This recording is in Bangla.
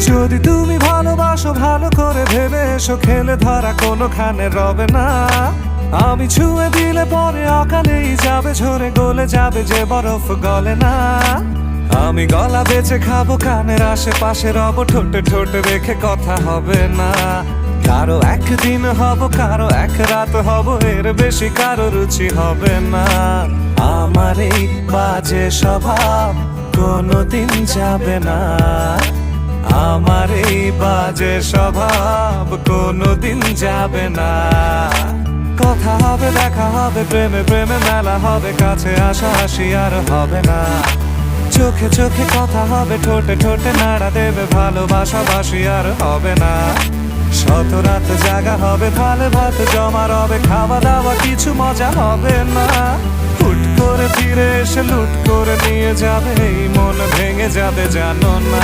যদি তুমি ভালোবাসো ভালো করে ভেবে এসো, খেলে ধরা কোনোখানে রবে না। আমি ছুঁয়ে দিলে পরে অকালেই যাবে ঝরে, গলে যাবে যে বরফ গলে না। আমি গলা বেঁচে খাবো, কানের আশেপাশে রব, ঠোঁটে ঠোঁটে রেখে কথা হবে না। কারো একদিন হব, কারো এক রাত হব, এর বেশি কারো রুচি হবে না। আমার এই বাজে স্বভাব কোনোদিন যাবে না, আমার এই বাজে স্বভাব কোনোদিন যাবে না। কথা হবে, দেখা হবে, প্রেমে প্রেমে মেলা হবে, কাছে আসা হাসি আর হবে না। চোখে চোখে কথা হবে, ঠোঁটে ঠোঁটে নাড়া দেবে, ভালোবাসা বাসি আর হবে না। শত রাত জাগা হবে, থালে ভাত জমা রবে, খাওয়া দাওয়া কিছু মজা হবে না। হুট করে ফিরে এসে লুট করে নিয়ে যাবে, এই মন ভেঙে যাবে জানো না।